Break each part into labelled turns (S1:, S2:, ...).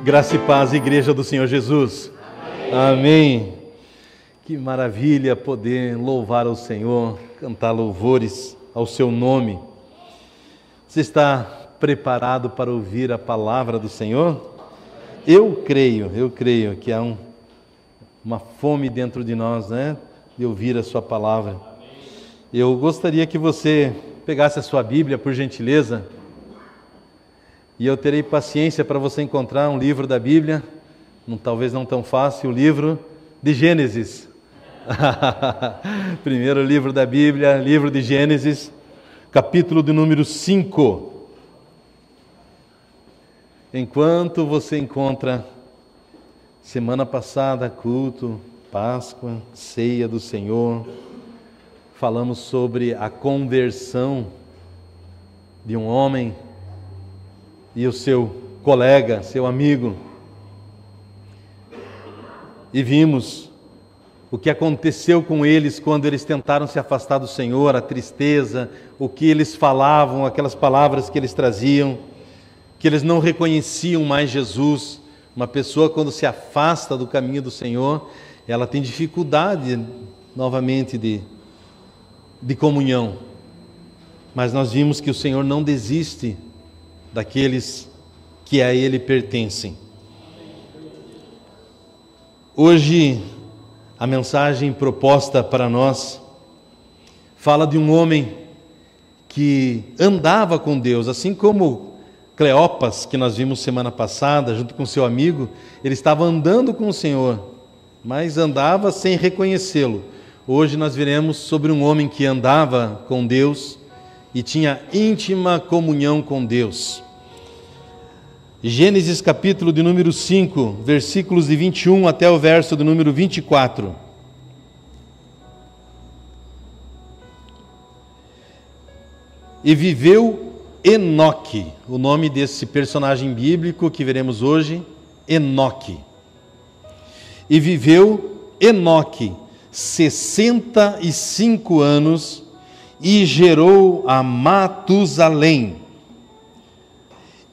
S1: Graça e paz, Igreja do Senhor Jesus. Amém. Que maravilha poder louvar ao Senhor, cantar louvores ao seu nome. Você está preparado para ouvir a palavra do Senhor? Eu creio que há uma fome dentro de nós, né? De ouvir a sua palavra. Eu gostaria que você pegasse a sua Bíblia, por gentileza, e eu terei paciência para você encontrar um livro da Bíblia, talvez não tão fácil, o livro de Gênesis. Primeiro livro da Bíblia, livro de Gênesis, capítulo de número 5. Enquanto você encontra, semana passada, culto, Páscoa, ceia do Senhor, falamos sobre a conversão de um homem e o seu colega, seu amigo. E vimos o que aconteceu com eles quando eles tentaram se afastar do Senhor, a tristeza, o que eles falavam, aquelas palavras que eles traziam, que eles não reconheciam mais Jesus. Uma pessoa, quando se afasta do caminho do Senhor, ela tem dificuldade novamente de comunhão. Mas nós vimos que o Senhor não desiste daqueles que a Ele pertencem. Hoje, a mensagem proposta para nós fala de um homem que andava com Deus, assim como Cleopas, que nós vimos semana passada, junto com seu amigo. Ele estava andando com o Senhor, mas andava sem reconhecê-lo. Hoje nós veremos sobre um homem que andava com Deus e tinha íntima comunhão com Deus. Gênesis capítulo de número 5, versículos de 21 até o verso de número 24. E viveu Enoque, o nome desse personagem bíblico que veremos hoje, Enoque. E viveu Enoque 65 anos e gerou a Matusalém.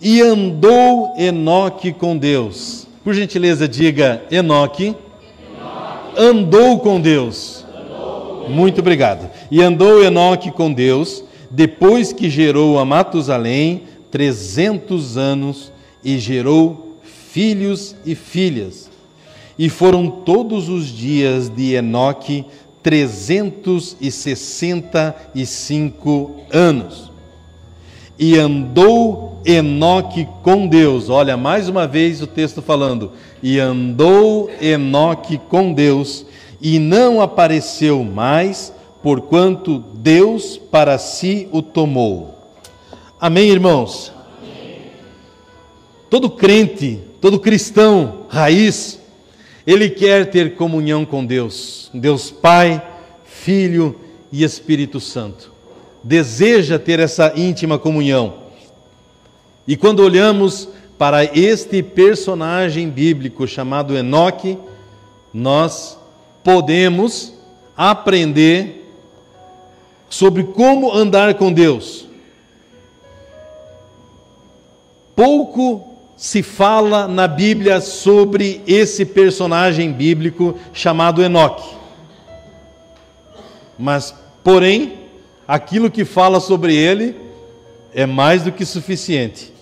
S1: E andou Enoque com Deus. Por gentileza, diga Enoque. Andou com Deus. Muito obrigado. E andou Enoque com Deus, depois que gerou a Matusalém, 300 anos, e gerou filhos e filhas. E foram todos os dias de Enoque 365 anos. E andou Enoque com Deus. Olha, mais uma vez o texto falando. E andou Enoque com Deus, e não apareceu mais, porquanto Deus para si o tomou. Amém, irmãos? Amém. Todo crente, todo cristão raiz, ele quer ter comunhão com Deus. Deus Pai, Filho e Espírito Santo. Deseja ter essa íntima comunhão. E quando olhamos para este personagem bíblico chamado Enoque, nós podemos aprender sobre como andar com Deus. Pouco se fala na Bíblia sobre esse personagem bíblico chamado Enoque. Mas, porém, aquilo que fala sobre ele é mais do que suficiente.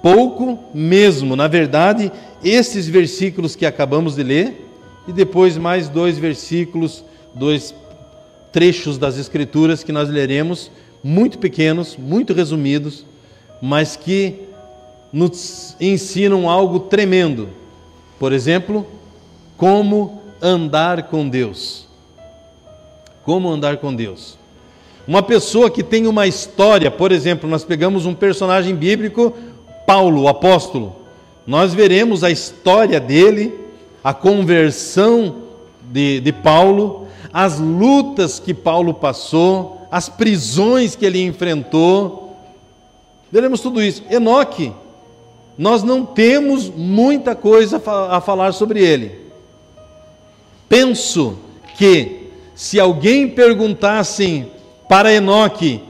S1: Pouco mesmo. Na verdade, esses versículos que acabamos de ler, e depois mais 2 versículos, 2 trechos das Escrituras que nós leremos, muito pequenos, muito resumidos, mas que nos ensinam algo tremendo. Por exemplo, como andar com Deus. Como andar com Deus. Uma pessoa que tem uma história, por exemplo, nós pegamos um personagem bíblico, Paulo, o apóstolo. Nós veremos a história dele, a conversão de Paulo, as lutas que Paulo passou, as prisões que ele enfrentou. Veremos tudo isso. Enoque, nós não temos muita coisa a falar sobre ele. Penso que se alguém perguntasse para Enoque,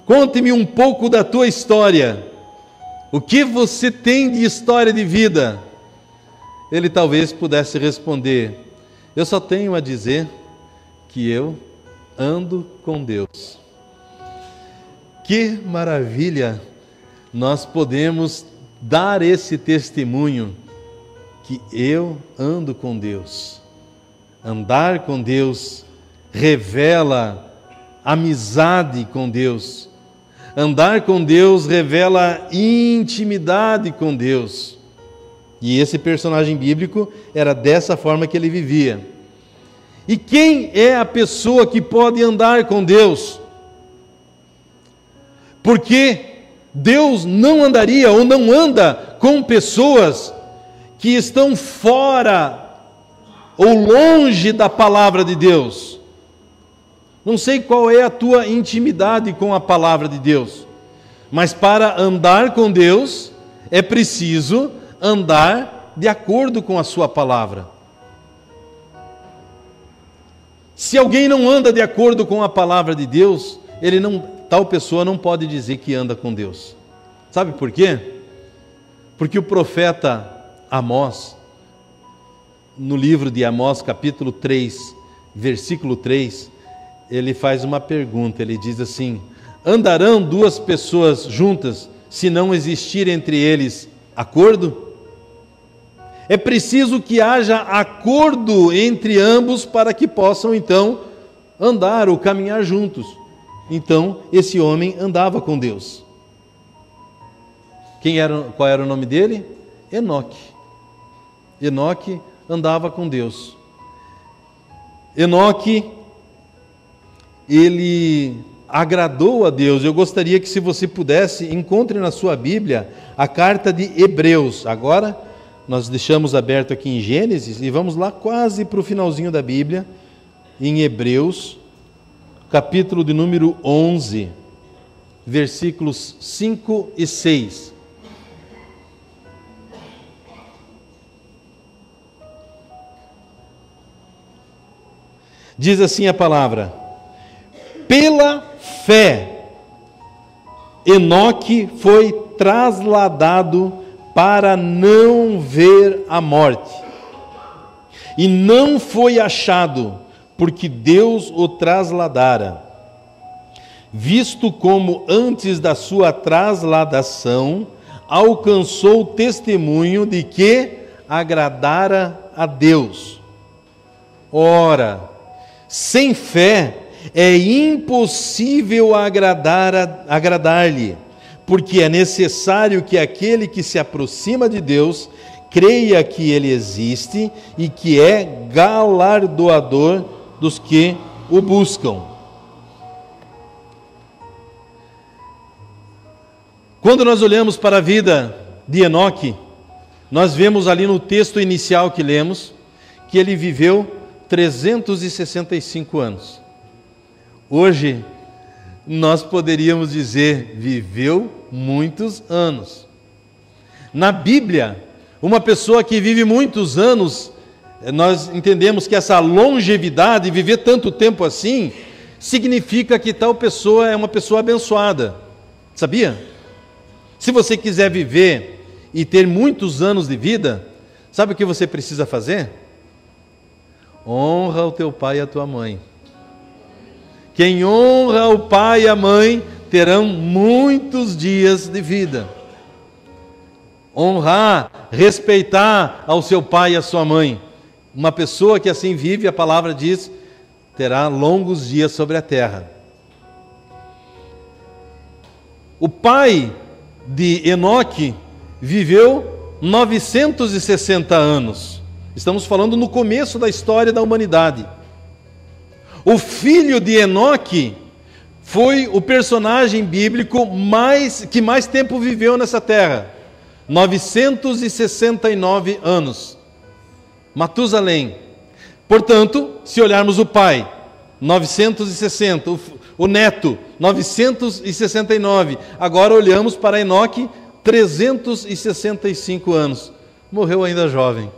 S1: conte-me um pouco da tua história, O que você tem de história de vida? Ele talvez pudesse responder: eu só tenho a dizer que eu ando com Deus. Que maravilha nós podemos dar esse testemunho, que eu ando com Deus. Andar com Deus revela amizade com Deus. Andar com Deus revela intimidade com Deus. E esse personagem bíblico era dessa forma que ele vivia. E quem é a pessoa que pode andar com Deus? Porque Deus não andaria ou não anda com pessoas que estão fora ou longe da palavra de Deus. Não sei qual é a tua intimidade com a palavra de Deus, mas para andar com Deus é preciso andar de acordo com a sua palavra. Se alguém não anda de acordo com a palavra de Deus, tal pessoa não pode dizer que anda com Deus. Sabe por quê? Porque o profeta Amós, no livro de Amós, capítulo 3, versículo 3, ele faz uma pergunta, ele diz assim: andarão duas pessoas juntas se não existir entre eles acordo? É preciso que haja acordo entre ambos para que possam então andar ou caminhar juntos. Então, esse homem andava com Deus. Qual era o nome dele? Enoque. Enoque andava com Deus. Enoque, ele agradou a Deus. Eu gostaria que, se você pudesse, encontre na sua Bíblia a carta de Hebreus. Agora, nós deixamos aberto aqui em Gênesis e vamos lá quase para o finalzinho da Bíblia, em Hebreus, capítulo de número 11, versículos 5 e 6. Diz assim a palavra: pela fé, Enoque foi trasladado para não ver a morte, e não foi achado, porque Deus o trasladara. Visto como antes da sua trasladação alcançou testemunho de que agradara a Deus. Ora, sem fé é impossível agradar-lhe, porque é necessário que aquele que se aproxima de Deus creia que Ele existe e que é galardoador dos que o buscam. Quando nós olhamos para a vida de Enoque, nós vemos ali no texto inicial que lemos, que ele viveu 365 anos. Hoje, nós poderíamos dizer, viveu muitos anos. Na Bíblia, uma pessoa que vive muitos anos, nós entendemos que essa longevidade, viver tanto tempo assim, significa que tal pessoa é uma pessoa abençoada. Sabia? Se você quiser viver e ter muitos anos de vida, sabe o que você precisa fazer? Honra o teu pai e a tua mãe. Quem honra o pai e a mãe terão muitos dias de vida. Honrar, respeitar ao seu pai e à sua mãe. Uma pessoa que assim vive, a palavra diz, terá longos dias sobre a terra. O pai de Enoque viveu 960 anos. Estamos falando no começo da história da humanidade. O filho de Enoque foi o personagem bíblico que mais tempo viveu nessa terra. 969 anos. Matusalém. Portanto, se olharmos o pai, 960, o neto, 969. Agora olhamos para Enoque, 365 anos. Morreu ainda jovem.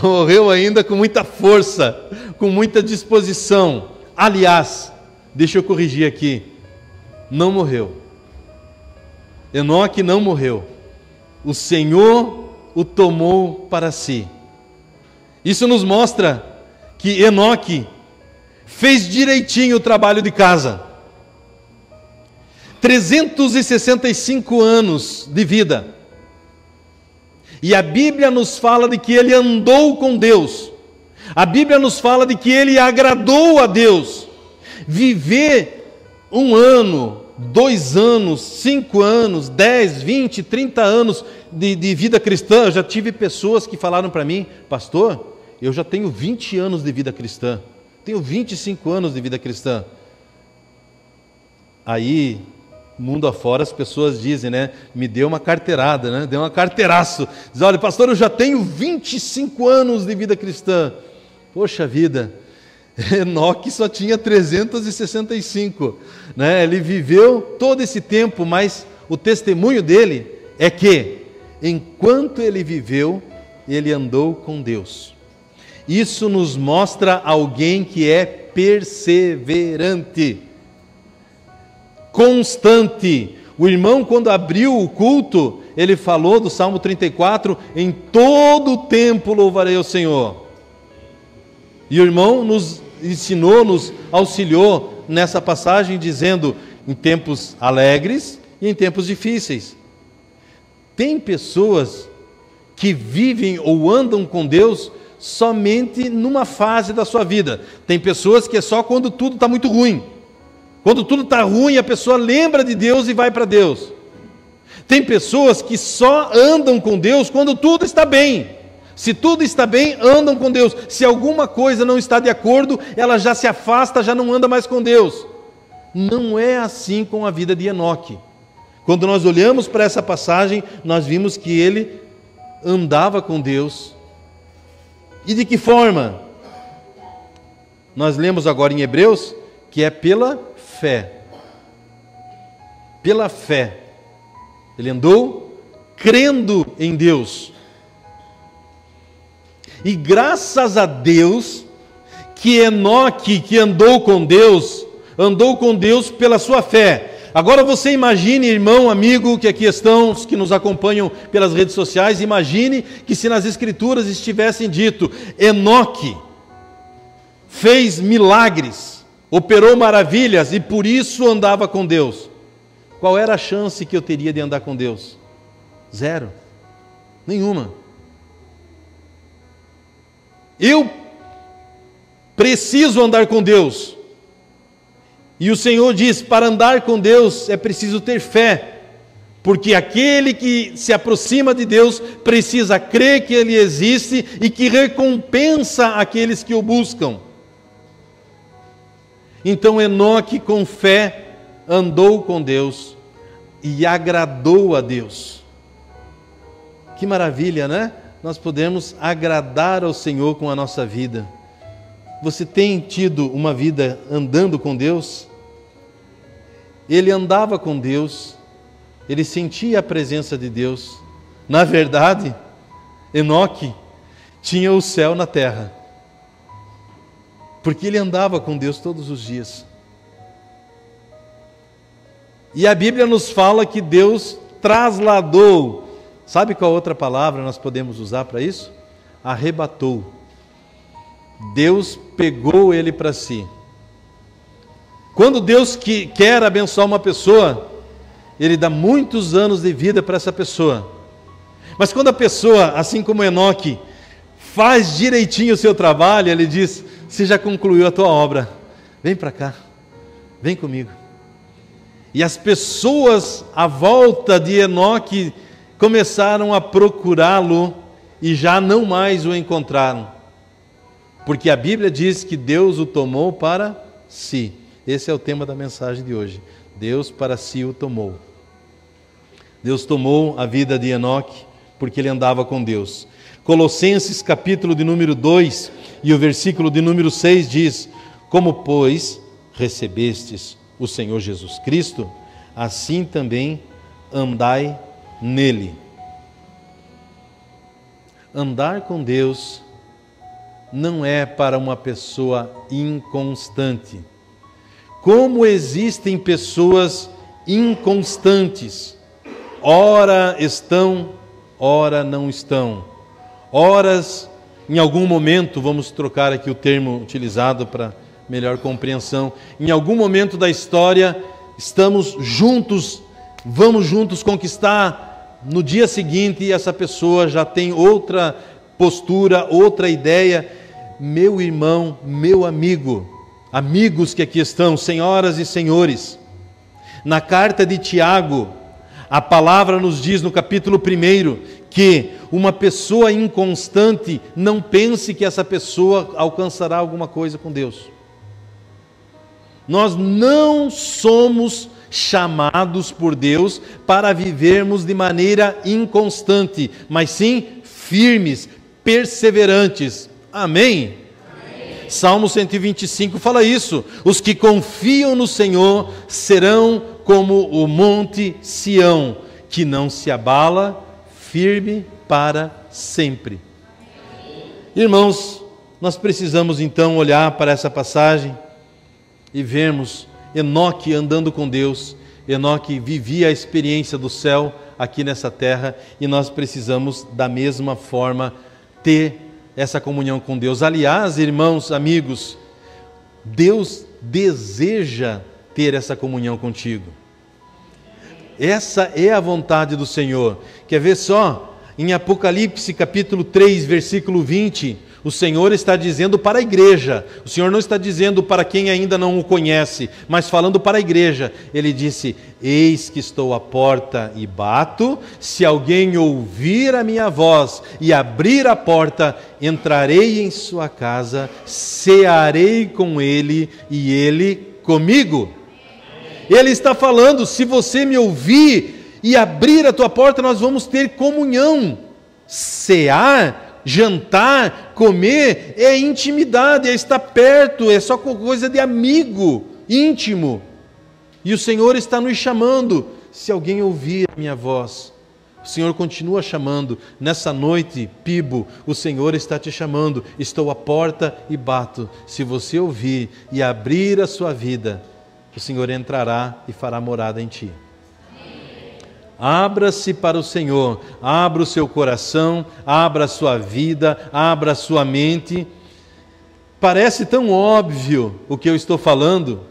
S1: Morreu ainda com muita força, com muita disposição. Aliás, deixa eu corrigir aqui, não morreu. Enoque não morreu. O Senhor o tomou para si. Isso nos mostra que Enoque fez direitinho o trabalho de casa. 365 anos de vida. E a Bíblia nos fala de que ele andou com Deus. A Bíblia nos fala de que ele agradou a Deus. Viver 1 ano, 2 anos, 5 anos, 10, 20, 30 anos de vida cristã. Eu já tive pessoas que falaram para mim: pastor, eu já tenho 20 anos de vida cristã, tenho 25 anos de vida cristã. Aí, mundo afora, as pessoas dizem, né? Me deu uma carteirada, né? Deu uma carteiraço. Diz: olha, pastor, eu já tenho 25 anos de vida cristã. Poxa vida, Enoque só tinha 365, né? Ele viveu todo esse tempo, mas o testemunho dele é que, enquanto ele viveu, ele andou com Deus. Isso nos mostra alguém que é perseverante, constante. O irmão, quando abriu o culto, ele falou do Salmo 34, em todo o tempo louvarei o Senhor. E o irmão nos ensinou, nos auxiliou nessa passagem, dizendo: em tempos alegres e em tempos difíceis. Tem pessoas que vivem ou andam com Deus somente numa fase da sua vida. Tem pessoas que é só quando tudo está muito ruim. Quando tudo está ruim, a pessoa lembra de Deus e vai para Deus. Tem pessoas que só andam com Deus quando tudo está bem. Se tudo está bem, andam com Deus. Se alguma coisa não está de acordo, ela já se afasta, já não anda mais com Deus. Não é assim com a vida de Enoque. Quando nós olhamos para essa passagem, nós vimos que ele andava com Deus. E de que forma? Nós lemos agora em Hebreus que é pela fé. Pela fé. Ele andou crendo em Deus. E graças a Deus que Enoque, que andou com Deus pela sua fé. Agora você imagine, irmão, amigo, que aqui estão, os que nos acompanham pelas redes sociais, imagine que se nas Escrituras estivessem dito: Enoque fez milagres, operou maravilhas e por isso andava com Deus. Qual era a chance que eu teria de andar com Deus? Zero. Nenhuma. Eu preciso andar com Deus. E o Senhor diz: para andar com Deus é preciso ter fé. Porque aquele que se aproxima de Deus precisa crer que Ele existe e que recompensa aqueles que o buscam. Então Enoque, com fé, andou com Deus e agradou a Deus. Que maravilha, né? Nós podemos agradar ao Senhor com a nossa vida. Você tem tido uma vida andando com Deus? Ele andava com Deus, ele sentia a presença de Deus. Na verdade, Enoque tinha o céu na terra, porque ele andava com Deus todos os dias. E a Bíblia nos fala que Deus trasladou. Sabe qual outra palavra nós podemos usar para isso? Arrebatou. Deus pegou ele para si. Quando Deus quer abençoar uma pessoa, Ele dá muitos anos de vida para essa pessoa. Mas quando a pessoa, assim como Enoque, faz direitinho o seu trabalho, Ele diz: você já concluiu a tua obra, vem para cá, vem comigo. E as pessoas à volta de Enoque começaram a procurá-lo e já não mais o encontraram. Porque a Bíblia diz que Deus o tomou para si. Esse é o tema da mensagem de hoje. Deus para si o tomou. Deus tomou a vida de Enoque porque ele andava com Deus. Colossenses capítulo de número 2 e o versículo de número 6 diz: como, pois, recebestes o Senhor Jesus Cristo, assim também andai nele. Andar com Deus não é para uma pessoa inconstante. Como existem pessoas inconstantes, ora estão, ora não estão. Horas, em algum momento, vamos trocar aqui o termo utilizado para melhor compreensão, em algum momento da história, estamos juntos, vamos juntos conquistar, no dia seguinte essa pessoa já tem outra postura, outra ideia. Meu irmão, meu amigo, amigos que aqui estão, senhoras e senhores, na carta de Tiago, a palavra nos diz no capítulo 1 que uma pessoa inconstante, não pense que essa pessoa alcançará alguma coisa com Deus. Nós não somos chamados por Deus para vivermos de maneira inconstante, mas sim firmes, perseverantes. Amém? Amém. Salmo 125 fala isso. Os que confiam no Senhor serão como o monte Sião, que não se abala, firme para sempre. Irmãos, nós precisamos então olhar para essa passagem e vermos Enoque andando com Deus. Enoque vivia a experiência do céu aqui nessa terra e nós precisamos da mesma forma ter essa comunhão com Deus. Aliás, irmãos, amigos, Deus deseja ter essa comunhão contigo. Essa é a vontade do Senhor. Quer ver só? Em Apocalipse capítulo 3, versículo 20, o Senhor está dizendo para a igreja, o Senhor não está dizendo para quem ainda não o conhece, mas falando para a igreja. Ele disse: eis que estou à porta e bato, se alguém ouvir a minha voz e abrir a porta, entrarei em sua casa, cearei com ele e ele comigo. Ele está falando: se você me ouvir e abrir a tua porta, nós vamos ter comunhão. Cear, jantar, comer, é intimidade, é estar perto, é só coisa de amigo, íntimo. E o Senhor está nos chamando. Se alguém ouvir a minha voz, o Senhor continua chamando. Nessa noite, Pibo, o Senhor está te chamando. Estou à porta e bato. Se você ouvir e abrir a sua vida, o Senhor entrará e fará morada em ti. Abra-se para o Senhor, abra o seu coração, abra a sua vida, abra a sua mente. Parece tão óbvio o que eu estou falando,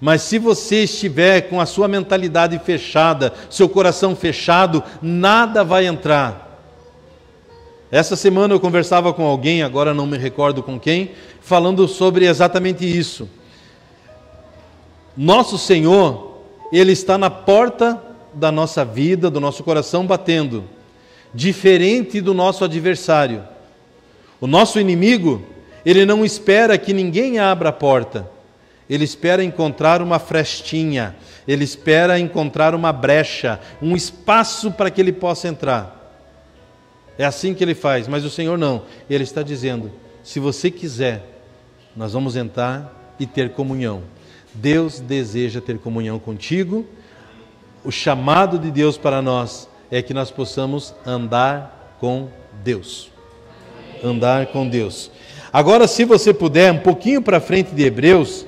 S1: mas se você estiver com a sua mentalidade fechada, seu coração fechado, nada vai entrar. Essa semana eu conversava com alguém, agora não me recordo com quem, falando sobre exatamente isso. Nosso Senhor, Ele está na porta da nossa vida, do nosso coração batendo, diferente do nosso adversário. O nosso inimigo, ele não espera que ninguém abra a porta, ele espera encontrar uma frestinha, ele espera encontrar uma brecha, um espaço para que ele possa entrar. É assim que ele faz, mas o Senhor não. Ele está dizendo: se você quiser, nós vamos entrar e ter comunhão. Deus deseja ter comunhão contigo. O chamado de Deus para nós é que nós possamos andar com Deus. Andar com Deus. Agora, se você puder, um pouquinho para frente de Hebreus,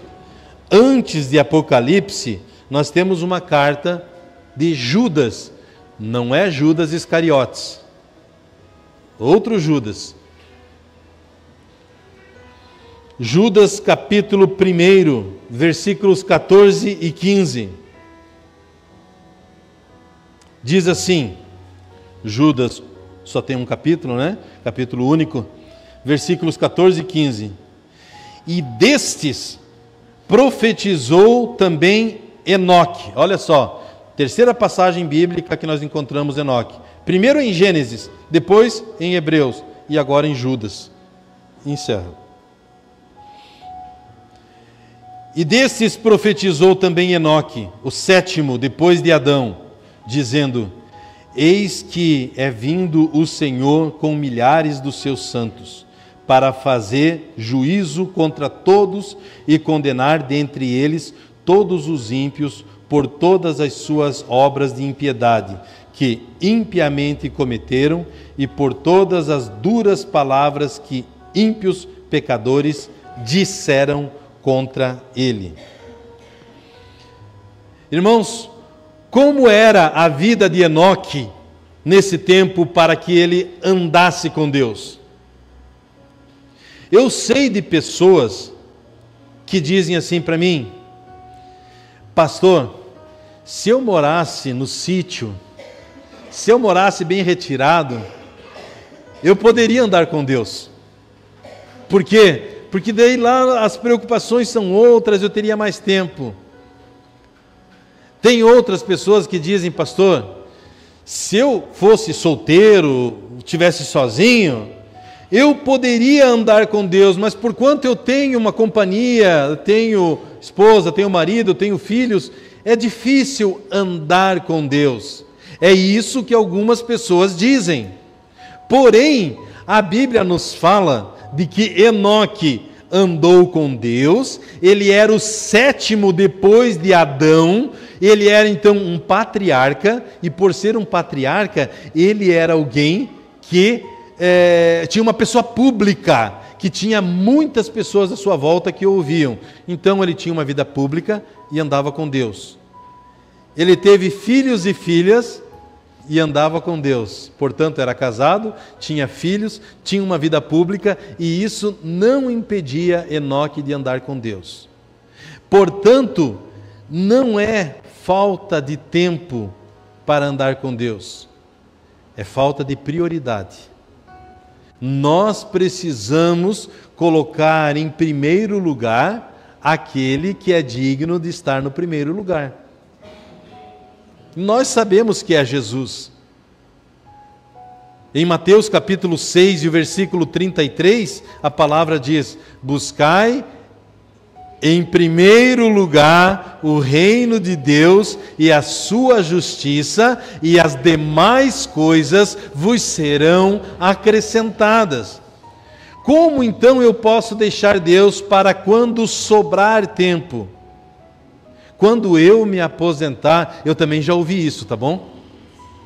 S1: antes de Apocalipse, nós temos uma carta de Judas. Não é Judas Iscariotes. Outro Judas. Judas capítulo 1, versículos 14 e 15. Diz assim, Judas só tem um capítulo, né? Capítulo único, versículos 14 e 15. E destes profetizou também Enoque. Olha só, terceira passagem bíblica que nós encontramos Enoque. Primeiro em Gênesis, depois em Hebreus e agora em Judas. Encerra. E destes profetizou também Enoque, o sétimo depois de Adão, dizendo: eis que é vindo o Senhor com milhares dos seus santos, para fazer juízo contra todos e condenar dentre eles todos os ímpios por todas as suas obras de impiedade, que impiamente cometeram, e por todas as duras palavras que ímpios pecadores disseram contra ele. Irmãos, Como era a vida de Enoque nesse tempo para que ele andasse com Deus? Eu sei de pessoas que dizem assim para mim: pastor, se eu morasse no sítio, se eu morasse bem retirado, eu poderia andar com Deus. Por quê? Porque daí lá as preocupações são outras, eu teria mais tempo. Tem outras pessoas que dizem: pastor, se eu fosse solteiro, estivesse sozinho, eu poderia andar com Deus, mas por quanto eu tenho uma companhia, tenho esposa, tenho marido, tenho filhos, é difícil andar com Deus. É isso que algumas pessoas dizem. Porém, a Bíblia nos fala de que Enoque andou com Deus, ele era o 7º depois de Adão, ele era então um patriarca, e por ser um patriarca, ele era alguém que tinha uma pessoa pública, que tinha muitas pessoas à sua volta que o ouviam. Então ele tinha uma vida pública e andava com Deus. Ele teve filhos e filhas e andava com Deus. Portanto, era casado, tinha filhos, tinha uma vida pública, e isso não impedia Enoque de andar com Deus. Portanto, não é falta de tempo para andar com Deus, é falta de prioridade. Nós precisamos colocar em primeiro lugar aquele que é digno de estar no primeiro lugar. Nós sabemos que é Jesus. Em Mateus capítulo 6 e o versículo 33, a palavra diz: buscai em primeiro lugar o reino de Deus e a sua justiça, e as demais coisas vos serão acrescentadas. Como então eu posso deixar Deus para quando sobrar tempo? Quando eu me aposentar, eu também já ouvi isso, tá bom?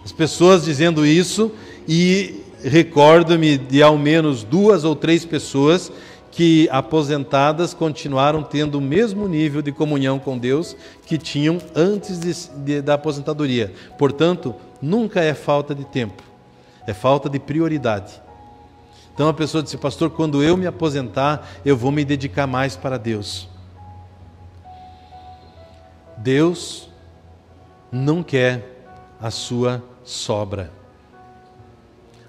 S1: As pessoas dizendo isso, e recordo-me de ao menos 2 ou 3 pessoas que, aposentadas, continuaram tendo o mesmo nível de comunhão com Deus que tinham antes da aposentadoria. Portanto, nunca é falta de tempo, é falta de prioridade. Então a pessoa disse: pastor, quando eu me aposentar, eu vou me dedicar mais para Deus. Deus não quer a sua sobra.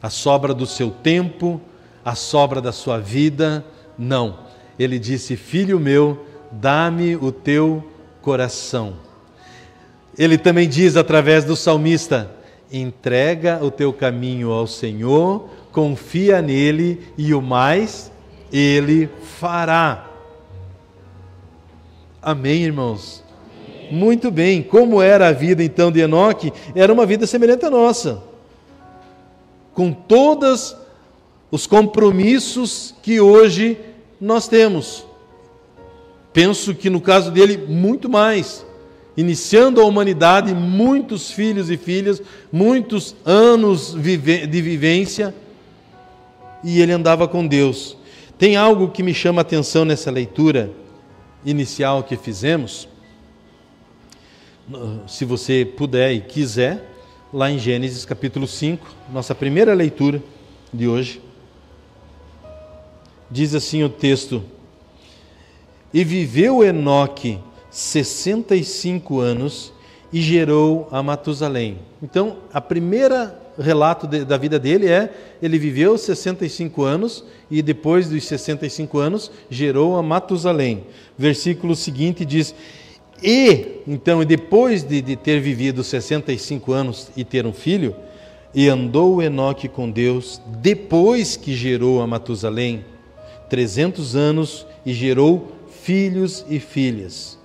S1: A sobra do seu tempo, a sobra da sua vida, não. Ele disse: filho meu, dá-me o teu coração. Ele também diz através do salmista: entrega o teu caminho ao Senhor, confia nele e o mais Ele fará. Amém, irmãos? Muito bem. Como era a vida então de Enoque? Era uma vida semelhante à nossa, com todos os compromissos que hoje nós temos. Penso que no caso dele, muito mais. Iniciando a humanidade, muitos filhos e filhas, muitos anos de vivência, e ele andava com Deus. Tem algo que me chama a atenção nessa leitura inicial que fizemos. Se você puder e quiser, lá em Gênesis capítulo 5, nossa primeira leitura de hoje, diz assim o texto: e viveu Enoque 65 anos e gerou a Matusalém. Então, a primeira relato da vida dele é: ele viveu 65 anos e depois dos 65 anos gerou a Matusalém. Versículo seguinte diz: então, depois de ter vivido 65 anos e ter um filho, e andou Enoque com Deus, depois que gerou a Matusalém, 300 anos, e gerou filhos e filhas.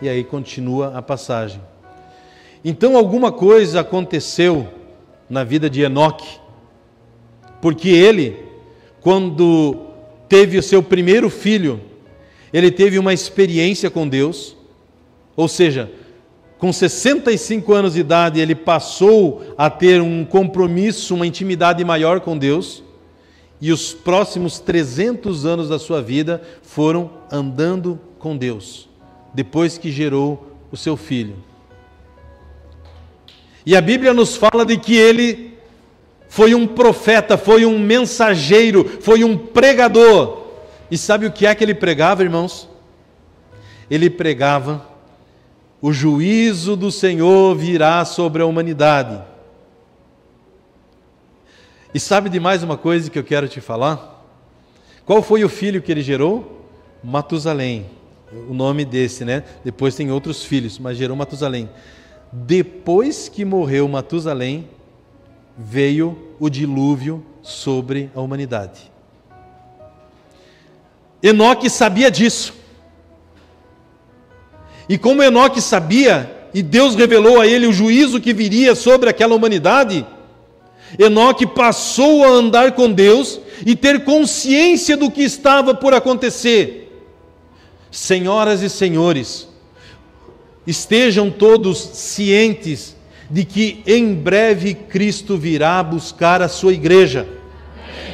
S1: E aí continua a passagem. Então alguma coisa aconteceu na vida de Enoque, porque ele, quando teve o seu primeiro filho, ele teve uma experiência com Deus. Ou seja, com 65 anos de idade, ele passou a ter um compromisso, uma intimidade maior com Deus, e os próximos 300 anos da sua vida foram andando com Deus, depois que gerou o seu filho. E a Bíblia nos fala de que ele foi um profeta, foi um mensageiro, foi um pregador. E sabe o que é que ele pregava, irmãos? Ele pregava: o juízo do Senhor virá sobre a humanidade. E sabe de mais uma coisa que eu quero te falar? Qual foi o filho que ele gerou? Matusalém. O nome desse, né? Depois tem outros filhos, mas gerou Matusalém. Depois que morreu Matusalém, veio o dilúvio sobre a humanidade. Enoque sabia disso. E como Enoque sabia, e Deus revelou a ele o juízo que viria sobre aquela humanidade, Enoque passou a andar com Deus e ter consciência do que estava por acontecer. Senhoras e senhores, estejam todos cientes de que em breve Cristo virá buscar a sua igreja.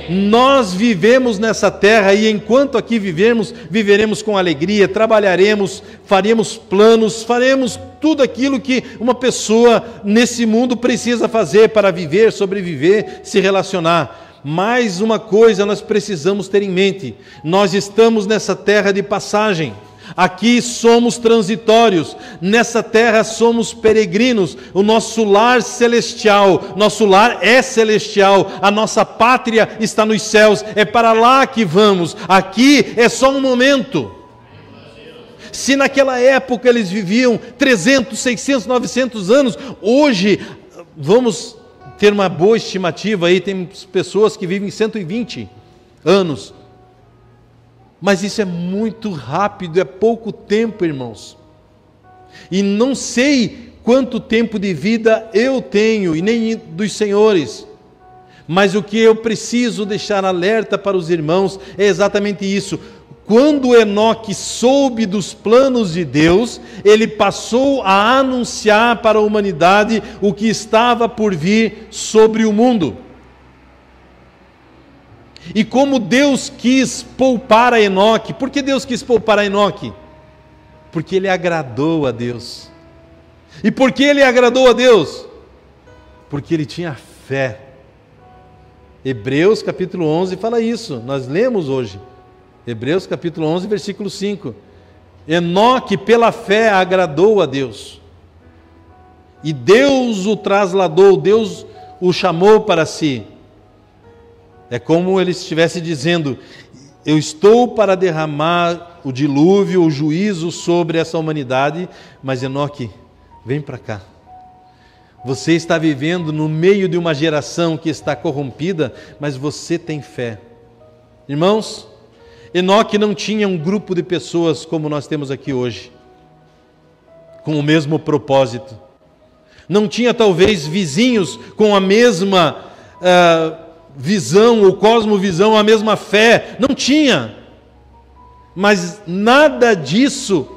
S1: Nós vivemos nessa terra e enquanto aqui vivemos, viveremos com alegria, trabalharemos, faremos planos, faremos tudo aquilo que uma pessoa nesse mundo precisa fazer para viver, sobreviver, se relacionar. Mais uma coisa nós precisamos ter em mente: nós estamos nessa terra de passagem. Aqui somos transitórios, nessa terra somos peregrinos, o nosso lar celestial, nosso lar é celestial, a nossa pátria está nos céus, é para lá que vamos, aqui é só um momento. Se naquela época eles viviam 300, 600, 900 anos, hoje, vamos ter uma boa estimativa aí, tem pessoas que vivem 120 anos. Mas isso é muito rápido, é pouco tempo, irmãos. E não sei quanto tempo de vida eu tenho, e nem dos senhores. Mas o que eu preciso deixar alerta para os irmãos é exatamente isso. Quando Enoque soube dos planos de Deus, ele passou a anunciar para a humanidade o que estava por vir sobre o mundo. E como Deus quis poupar a Enoque, por que Deus quis poupar a Enoque? Porque ele agradou a Deus. E por que ele agradou a Deus? Porque ele tinha fé. Hebreus capítulo 11 fala isso, nós lemos hoje. Hebreus capítulo 11, versículo 5. Enoque pela fé agradou a Deus. E Deus o trasladou, Deus o chamou para si. É como ele estivesse dizendo: eu estou para derramar o dilúvio, o juízo sobre essa humanidade, mas Enoque, vem para cá. Você está vivendo no meio de uma geração que está corrompida, mas você tem fé. Irmãos, Enoque não tinha um grupo de pessoas como nós temos aqui hoje, com o mesmo propósito. Não tinha talvez vizinhos com a mesma visão ou cosmovisão, a mesma fé, não tinha. Mas nada disso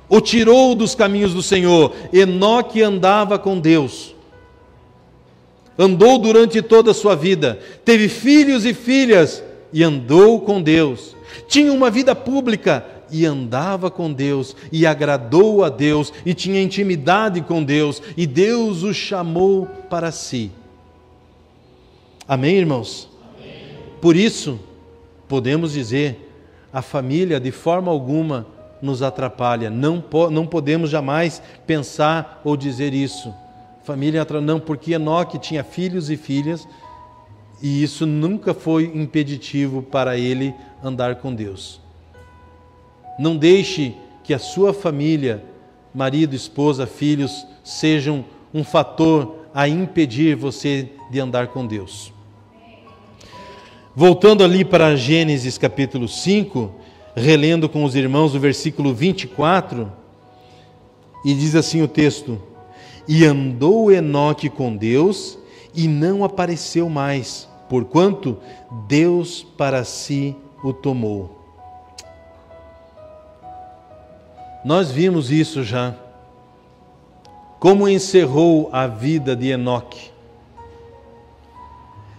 S1: o tirou dos caminhos do Senhor. Enoque andava com Deus. Andou durante toda a sua vida, teve filhos e filhas e andou com Deus. Tinha uma vida pública e andava com Deus e agradou a Deus e tinha intimidade com Deus e Deus o chamou para si. Amém, irmãos? Amém. Por isso, podemos dizer, a família de forma alguma nos atrapalha. Não podemos jamais pensar ou dizer isso. Família não, porque Enoque tinha filhos e filhas e isso nunca foi impeditivo para ele andar com Deus. Não deixe que a sua família, marido, esposa, filhos, sejam um fator a impedir você de andar com Deus. Voltando ali para Gênesis capítulo 5, relendo com os irmãos o versículo 24, e diz assim o texto: e andou Enoque com Deus, e não apareceu mais, porquanto Deus para si o tomou. Nós vimos isso já. Como encerrou a vida de Enoque.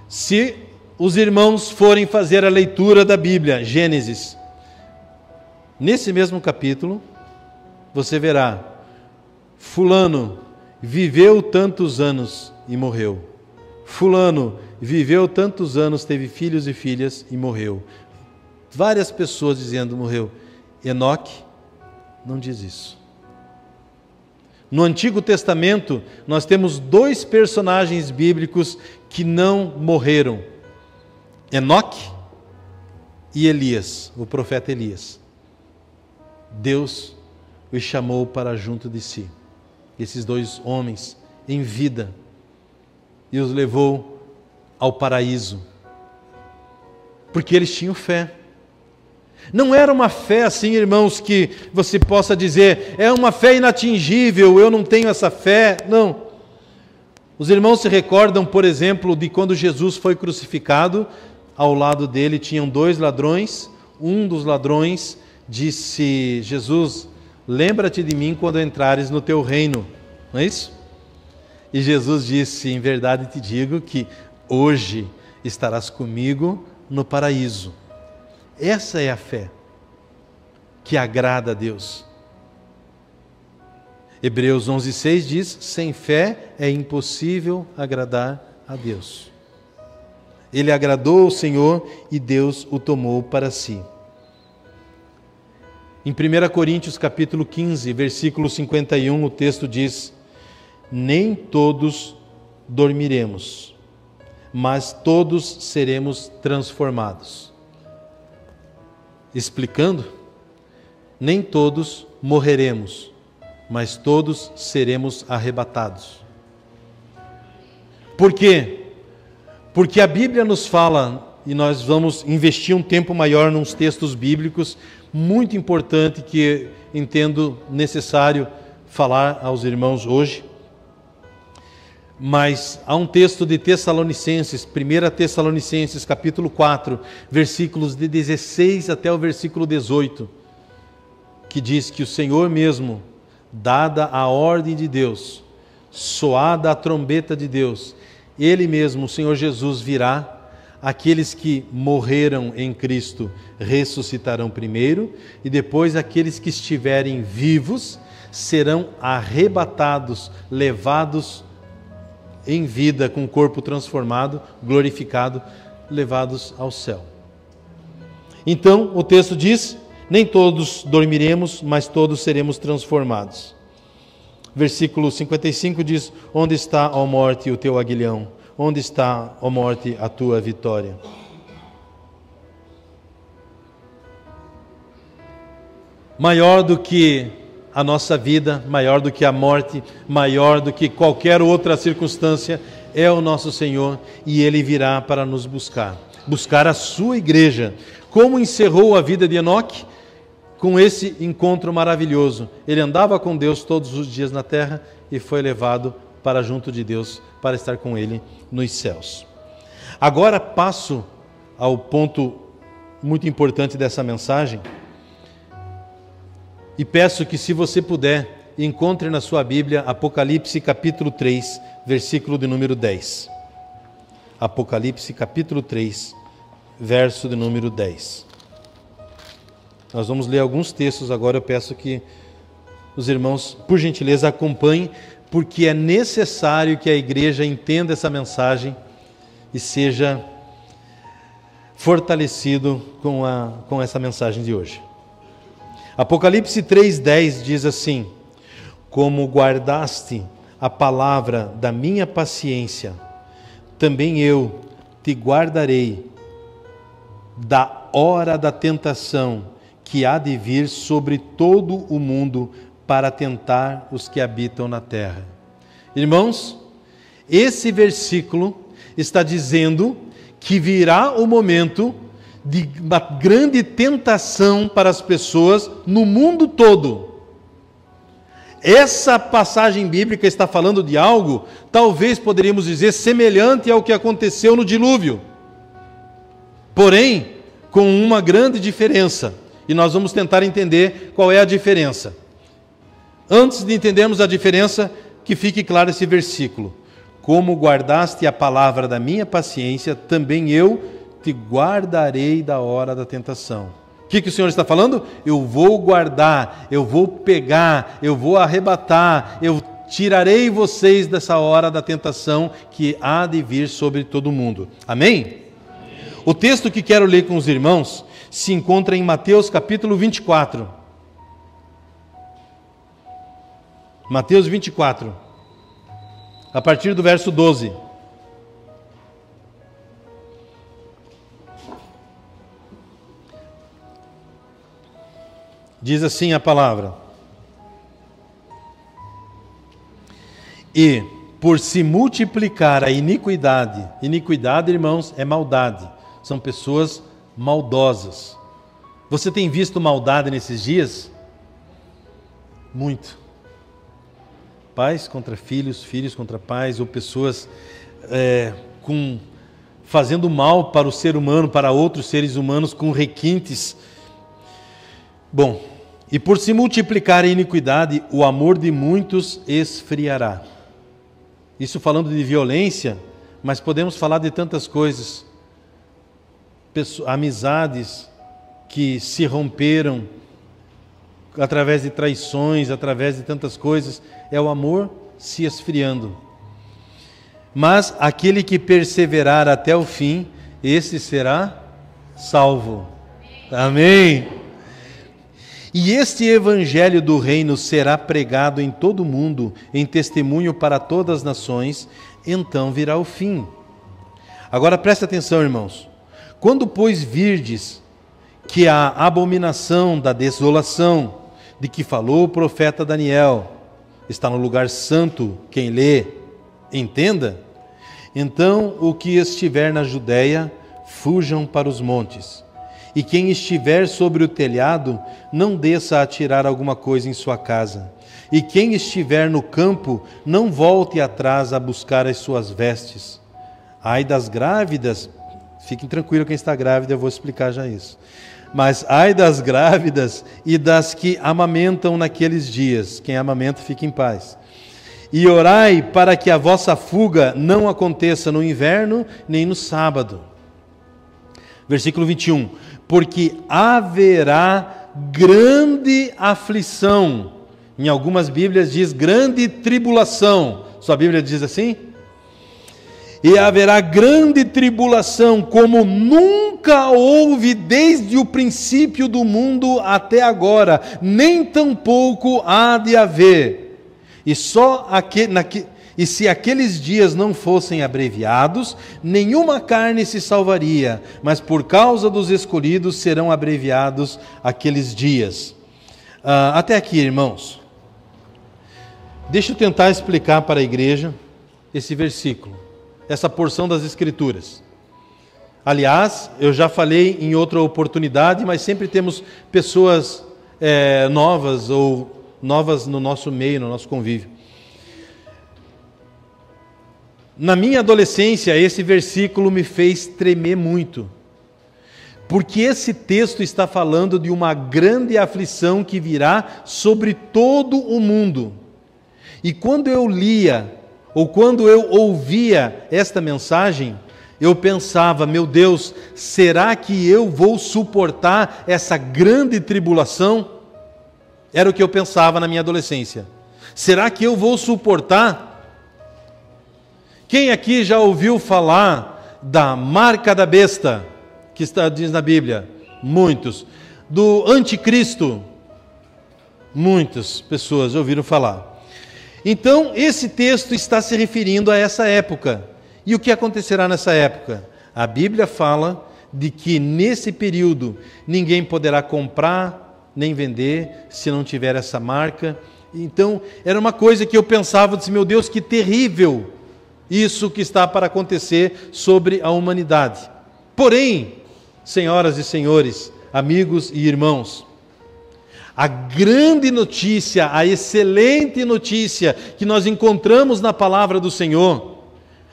S1: Se os irmãos forem fazer a leitura da Bíblia, Gênesis, nesse mesmo capítulo, você verá fulano viveu tantos anos e morreu. Fulano viveu tantos anos, teve filhos e filhas e morreu. Várias pessoas dizendo morreu. Enoque não diz isso. No Antigo Testamento, nós temos 2 personagens bíblicos que não morreram. Enoque e Elias, o profeta Elias. Deus os chamou para junto de si. Esses 2 homens em vida, e os levou ao paraíso, porque eles tinham fé. Não era uma fé assim, irmãos, que você possa dizer, é uma fé inatingível, eu não tenho essa fé. Não. Os irmãos se recordam, por exemplo, de quando Jesus foi crucificado, ao lado dele tinham 2 ladrões, um dos ladrões disse, Jesus, lembra-te de mim quando entrares no teu reino, não é isso? E Jesus disse, em verdade te digo que hoje estarás comigo no paraíso. Essa é a fé que agrada a Deus. Hebreus 11:6 diz, sem fé é impossível agradar a Deus. Ele agradou ao Senhor e Deus o tomou para si. Em 1 Coríntios capítulo 15, versículo 51, o texto diz, nem todos dormiremos, mas todos seremos transformados. Explicando, nem todos morreremos, mas todos seremos arrebatados. Por quê? Porque a Bíblia nos fala, e nós vamos investir um tempo maior nos textos bíblicos, muito importante que entendo necessário falar aos irmãos hoje. Mas há um texto de Tessalonicenses, 1 Tessalonicenses, capítulo 4, versículos de 16 até o versículo 18, que diz que o Senhor mesmo, dada a ordem de Deus, soada a trombeta de Deus, Ele mesmo, o Senhor Jesus, virá, aqueles que morreram em Cristo ressuscitarão primeiro, e depois aqueles que estiverem vivos serão arrebatados, levados em vida, com o corpo transformado, glorificado, levados ao céu. Então, o texto diz, nem todos dormiremos, mas todos seremos transformados. Versículo 55 diz, onde está, ó morte, o teu aguilhão? Onde está, ó morte, a tua vitória? Maior do que a nossa vida, maior do que a morte, maior do que qualquer outra circunstância, é o nosso Senhor, e Ele virá para nos buscar a sua igreja. Como encerrou a vida de Enoque? Com esse encontro maravilhoso. Ele andava com Deus todos os dias na terra e foi levado para junto de Deus, para estar com Ele nos céus. Agora passo ao ponto muito importante dessa mensagem, e peço que, se você puder, encontre na sua Bíblia Apocalipse capítulo 3, versículo de número 10. Apocalipse capítulo 3, verso de número 10. Nós vamos ler alguns textos agora, eu peço que os irmãos, por gentileza, acompanhem, porque é necessário que a igreja entenda essa mensagem e seja fortalecido com essa mensagem de hoje. Apocalipse 3,10 diz assim, como guardaste a palavra da minha paciência, também eu te guardarei da hora da tentação que há de vir sobre todo o mundo para tentar os que habitam na terra. Irmãos, esse versículo está dizendo que virá o momento de uma grande tentação para as pessoas no mundo todo. Essa passagem bíblica está falando de algo, talvez poderíamos dizer, semelhante ao que aconteceu no dilúvio. Porém, com uma grande diferença. E nós vamos tentar entender qual é a diferença. Antes de entendermos a diferença, que fique claro esse versículo. Como guardaste a palavra da minha paciência, também eu te guardarei da hora da tentação. O que o Senhor está falando? Eu vou guardar, eu vou pegar, eu vou arrebatar, eu tirarei vocês dessa hora da tentação que há de vir sobre todo mundo. Amém? O texto que quero ler com os irmãos se encontra em Mateus capítulo 24. Mateus 24, a partir do verso 12. Diz assim a palavra: e por se multiplicar a iniquidade, iniquidade, irmãos, é maldade, são pessoas maldosas. Você tem visto maldade nesses dias? Muito. Pais contra filhos, filhos contra pais, ou pessoas fazendo mal para o ser humano, para outros seres humanos, com requintes. Bom, e por se multiplicar a iniquidade, o amor de muitos esfriará. Isso falando de violência, mas podemos falar de tantas coisas. Amizades que se romperam através de traições, através de tantas coisas, é o amor se esfriando. Mas aquele que perseverar até o fim, esse será salvo. Amém? E este evangelho do reino será pregado em todo o mundo, em testemunho para todas as nações, então virá o fim. Agora presta atenção, irmãos. Quando, pois, virdes que a abominação da desolação, de que falou o profeta Daniel, está no lugar santo, quem lê, entenda, então o que estiver na Judéia, fujam para os montes. E quem estiver sobre o telhado, não desça a tirar alguma coisa em sua casa. E quem estiver no campo, não volte atrás a buscar as suas vestes. Ai das grávidas, fiquem tranquilos quem está grávida, eu vou explicar já isso. Mas ai das grávidas e das que amamentam naqueles dias. Quem amamenta, fique em paz. E orai para que a vossa fuga não aconteça no inverno, nem no sábado. Versículo 21. Porque haverá grande aflição. Em algumas Bíblias diz grande tribulação. Sua Bíblia diz assim? E haverá grande tribulação, como nunca houve desde o princípio do mundo até agora, nem tampouco há de haver. E se aqueles dias não fossem abreviados, nenhuma carne se salvaria, mas por causa dos escolhidos serão abreviados aqueles dias. Até aqui, irmãos. Deixa eu tentar explicar para a igreja esse versículo, essa porção das Escrituras. Aliás, eu já falei em outra oportunidade, mas sempre temos pessoas novas ou novas no nosso meio, no nosso convívio. Na minha adolescência, esse versículo me fez tremer muito, porque esse texto está falando de uma grande aflição que virá sobre todo o mundo. E quando eu lia, ou quando eu ouvia esta mensagem, eu pensava, meu Deus, será que eu vou suportar essa grande tribulação? Era o que eu pensava na minha adolescência. Será que eu vou suportar? Quem aqui já ouviu falar da marca da besta, que diz na Bíblia? Muitos. Do anticristo? Muitas pessoas já ouviram falar. Então, esse texto está se referindo a essa época. E o que acontecerá nessa época? A Bíblia fala de que nesse período ninguém poderá comprar nem vender se não tiver essa marca. Então, era uma coisa que eu pensava, disse, meu Deus, que terrível isso que está para acontecer sobre a humanidade. Porém, senhoras e senhores, amigos e irmãos, a grande notícia, a excelente notícia que nós encontramos na palavra do Senhor,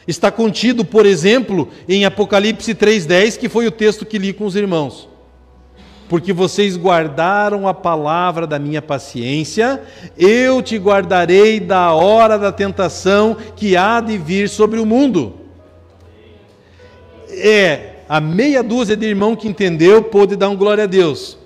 S1: está contido, por exemplo, em Apocalipse 3:10, que foi o texto que li com os irmãos. Porque vocês guardaram a palavra da minha paciência, eu te guardarei da hora da tentação que há de vir sobre o mundo. A meia dúzia de irmão que entendeu, pôde dar um glória a Deus.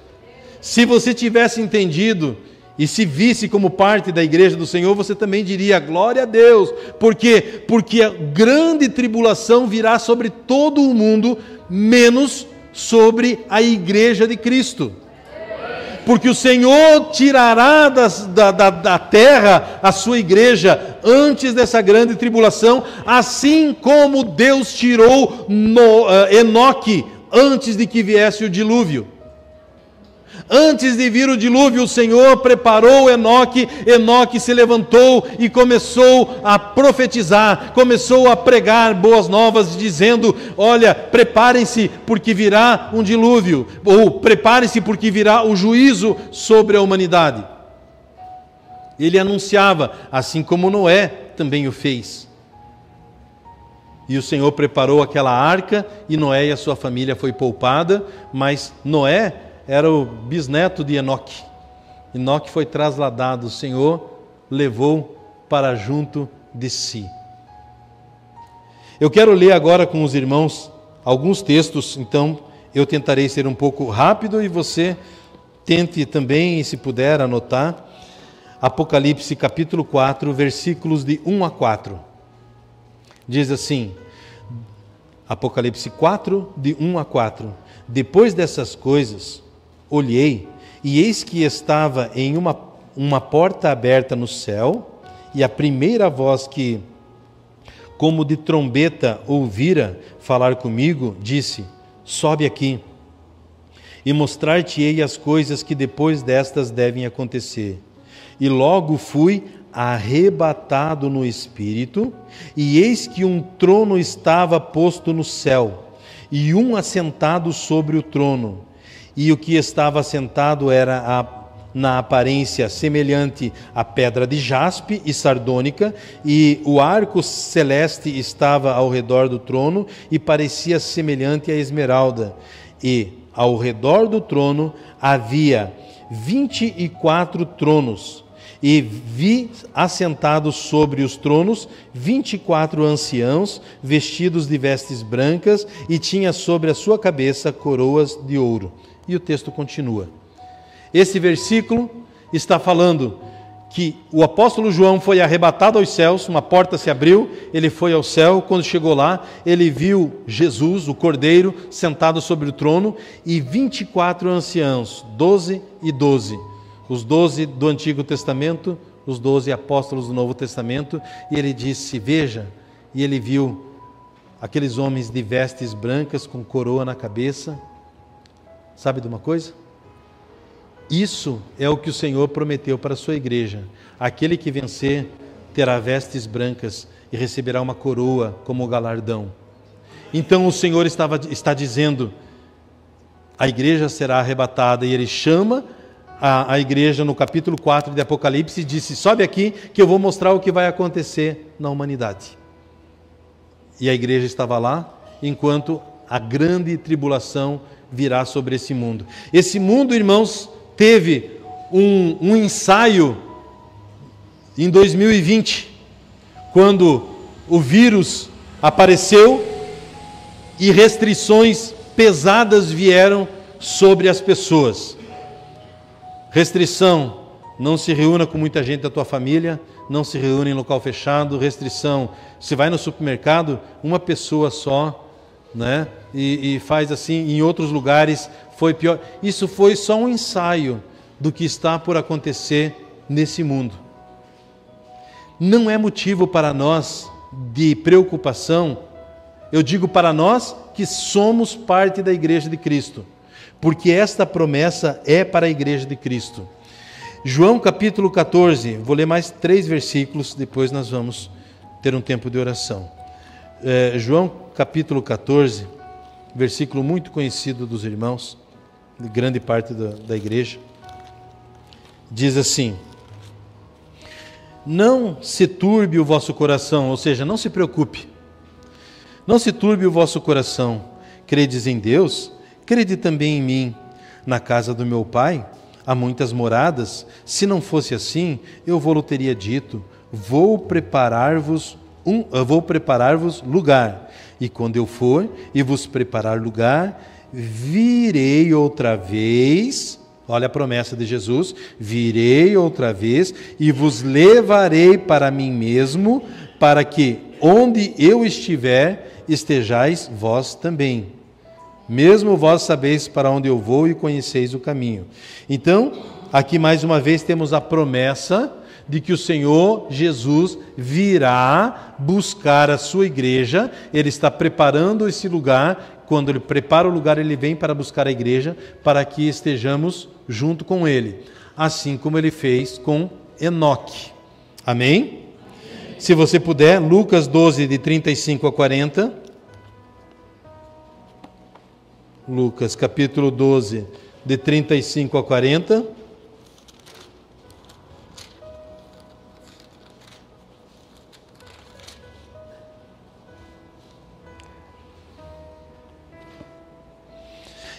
S1: Se você tivesse entendido e se visse como parte da igreja do Senhor, você também diria glória a Deus. Por quê? Porque a grande tribulação virá sobre todo o mundo, menos sobre a igreja de Cristo. Porque o Senhor tirará da terra a sua igreja antes dessa grande tribulação, assim como Deus tirou Enoque antes de que viesse o dilúvio. Antes de vir o dilúvio, o Senhor preparou Enoque. Enoque se levantou e começou a profetizar, começou a pregar boas novas, dizendo: olha, preparem-se porque virá um dilúvio, ou preparem-se porque virá o juízo sobre a humanidade. Ele anunciava, assim como Noé também o fez. E o Senhor preparou aquela arca, e Noé e a sua família foi poupada, mas Noé era o bisneto de Enoque. Enoque foi trasladado, o Senhor levou para junto de si. Eu quero ler agora com os irmãos alguns textos, então eu tentarei ser um pouco rápido e você tente também, se puder, anotar. Apocalipse capítulo 4, versículos de 1 a 4. Diz assim, Apocalipse 4, de 1 a 4. Depois dessas coisas, olhei, e eis que estava em uma porta aberta no céu, e a primeira voz que, como de trombeta, ouvira falar comigo, disse: sobe aqui, e mostrar-te-ei as coisas que depois destas devem acontecer. E logo fui arrebatado no Espírito, e eis que um trono estava posto no céu, e um assentado sobre o trono. E o que estava assentado era na aparência semelhante à pedra de jaspe e sardônica, e o arco celeste estava ao redor do trono, e parecia semelhante à esmeralda. E ao redor do trono havia 24 tronos, e vi assentados sobre os tronos 24 anciãos, vestidos de vestes brancas, e tinha sobre a sua cabeça coroas de ouro. E o texto continua. Esse versículo está falando que o apóstolo João foi arrebatado aos céus, uma porta se abriu, ele foi ao céu. Quando chegou lá, ele viu Jesus, o Cordeiro, sentado sobre o trono, e 24 anciãos, 12 e 12. Os 12 do Antigo Testamento, os 12 apóstolos do Novo Testamento, e ele disse: veja, e ele viu aqueles homens de vestes brancas com coroa na cabeça. Sabe de uma coisa? Isso é o que o Senhor prometeu para a sua igreja. Aquele que vencer terá vestes brancas e receberá uma coroa como galardão. Então o Senhor está dizendo: a igreja será arrebatada, e ele chama a igreja no capítulo 4 de Apocalipse e disse: sobe aqui que eu vou mostrar o que vai acontecer na humanidade. E a igreja estava lá, enquanto a grande tribulação virá sobre esse mundo. Esse mundo, irmãos, teve um ensaio em 2020, quando o vírus apareceu e restrições pesadas vieram sobre as pessoas. Restrição: não se reúna com muita gente da tua família, não se reúna em local fechado. Restrição: se vai no supermercado, uma pessoa só, né? E faz assim. Em outros lugares foi pior. Isso foi só um ensaio do que está por acontecer nesse mundo. Não é motivo para nós de preocupação. Eu digo para nós que somos parte da igreja de Cristo, porque esta promessa é para a igreja de Cristo. João capítulo 14, vou ler mais 3 versículos, depois nós vamos ter um tempo de oração. João capítulo 14, versículo muito conhecido dos irmãos, de grande parte da igreja, diz assim: não se turbe o vosso coração, ou seja, não se preocupe, não se turbe o vosso coração. Credes em Deus, crede também em mim. Na casa do meu Pai há muitas moradas. Se não fosse assim, eu vou-lhe teria dito: vou preparar-vos lugar. E quando eu for e vos preparar lugar, virei outra vez. Olha a promessa de Jesus: virei outra vez e vos levarei para mim mesmo, para que onde eu estiver, estejais vós também. Mesmo vós sabeis para onde eu vou e conheceis o caminho. Então, aqui mais uma vez temos a promessa de que o Senhor Jesus virá buscar a sua igreja. Ele está preparando esse lugar. Quando Ele prepara o lugar, Ele vem para buscar a igreja, para que estejamos junto com Ele, assim como Ele fez com Enoque. Amém? Se você puder, Lucas 12, de 35 a 40. Lucas capítulo 12, de 35 a 40.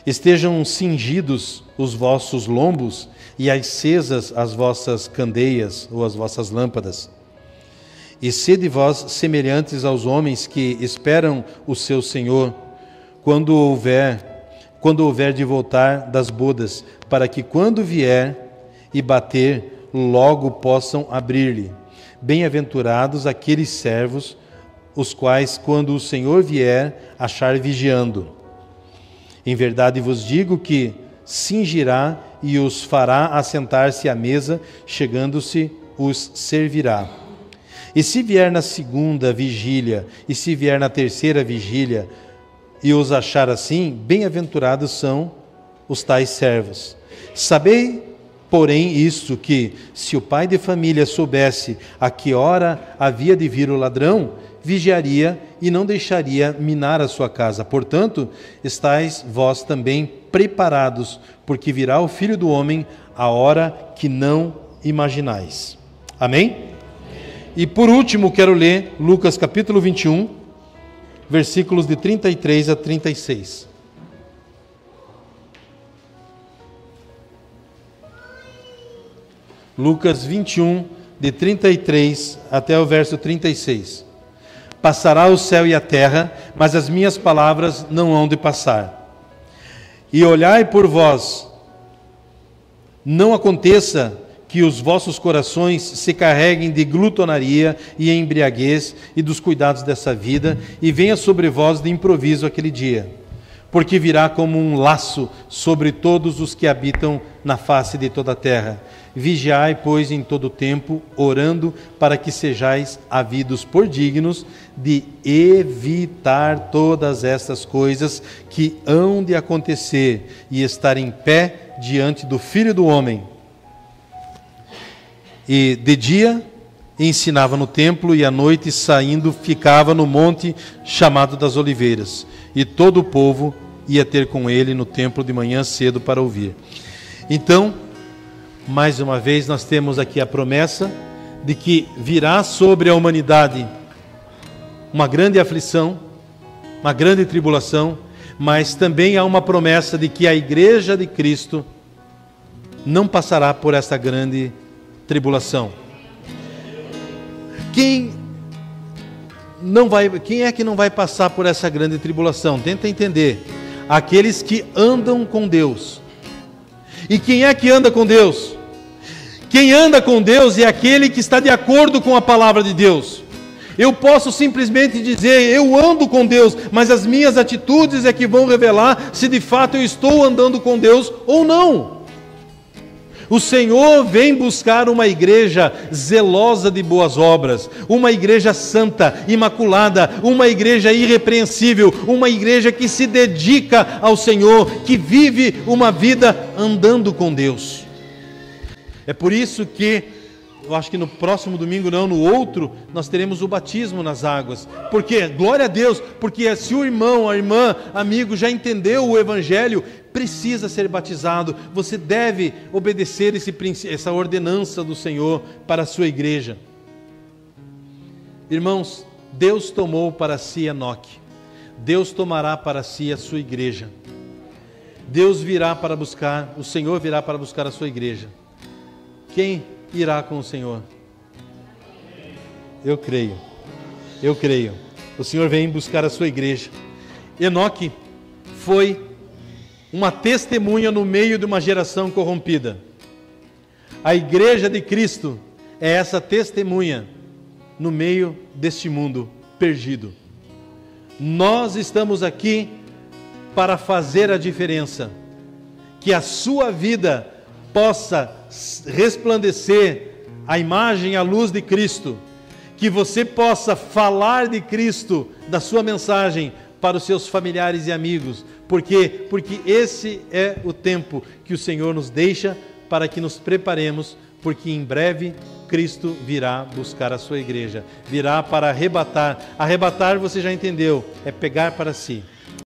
S1: Estejam cingidos os vossos lombos e acesas as vossas candeias ou as vossas lâmpadas. E sede vós semelhantes aos homens que esperam o seu Senhor, quando houver de voltar das bodas, para que quando vier e bater, logo possam abrir-lhe. Bem-aventurados aqueles servos, os quais, quando o Senhor vier, achar vigiando. Em verdade vos digo que cingirá e os fará assentar-se à mesa, chegando-se, os servirá. E se vier na segunda vigília, e se vier na terceira vigília, e os achar assim, bem-aventurados são os tais servos. Sabei, porém, isto, que se o pai de família soubesse a que hora havia de vir o ladrão, vigiaria e não deixaria minar a sua casa. Portanto, estais vós também preparados, porque virá o Filho do Homem a hora que não imaginais. Amém? E por último, quero ler Lucas capítulo 21, versículos de 33 a 36. Lucas 21, de 33 até o verso 36. Passará o céu e a terra, mas as minhas palavras não hão de passar. E olhai por vós, não aconteça que os vossos corações se carreguem de glutonaria e embriaguez e dos cuidados dessa vida, e venha sobre vós de improviso aquele dia, porque virá como um laço sobre todos os que habitam na face de toda a terra. Vigiai, pois, em todo o tempo, orando para que sejais havidos por dignos de evitar todas estas coisas que hão de acontecer e estar em pé diante do Filho do Homem. E de dia ensinava no templo, e à noite, saindo, ficava no monte chamado das Oliveiras. E todo o povo ia ter com ele no templo de manhã cedo para ouvir. Então, mais uma vez, nós temos aqui a promessa de que virá sobre a humanidade uma grande aflição, uma grande tribulação, mas também há uma promessa de que a igreja de Cristo não passará por essa grande tribulação. Quem é que não vai passar por essa grande tribulação? Tenta entender. Aqueles que andam com Deus. E quem é que anda com Deus? Quem anda com Deus é aquele que está de acordo com a palavra de Deus. Eu posso simplesmente dizer, eu ando com Deus, mas as minhas atitudes é que vão revelar se de fato eu estou andando com Deus ou não. O Senhor vem buscar uma igreja zelosa de boas obras, uma igreja santa, imaculada, uma igreja irrepreensível, uma igreja que se dedica ao Senhor, que vive uma vida andando com Deus. É por isso que, eu acho que no próximo domingo, não, no outro, nós teremos o batismo nas águas. Por quê? Glória a Deus, porque se o irmão, a irmã, amigo já entendeu o Evangelho, precisa ser batizado. Você deve obedecer essa ordenança do Senhor para a sua igreja. Irmãos, Deus tomou para si Enoque. Deus tomará para si a sua igreja. Deus virá para buscar, o Senhor virá para buscar a sua igreja. Quem irá com o Senhor? Eu creio. O Senhor vem buscar a sua igreja. Enoque foi uma testemunha no meio de uma geração corrompida. A igreja de Cristo é essa testemunha no meio deste mundo perdido. Nós estamos aqui para fazer a diferença. Que a sua vida possa resplandecer a imagem, a luz de Cristo. Que você possa falar de Cristo, da sua mensagem, para os seus familiares e amigos. Por quê? Porque esse é o tempo que o Senhor nos deixa para que nos preparemos, porque em breve Cristo virá buscar a sua igreja. Virá para arrebatar. Arrebatar, você já entendeu, é pegar para si.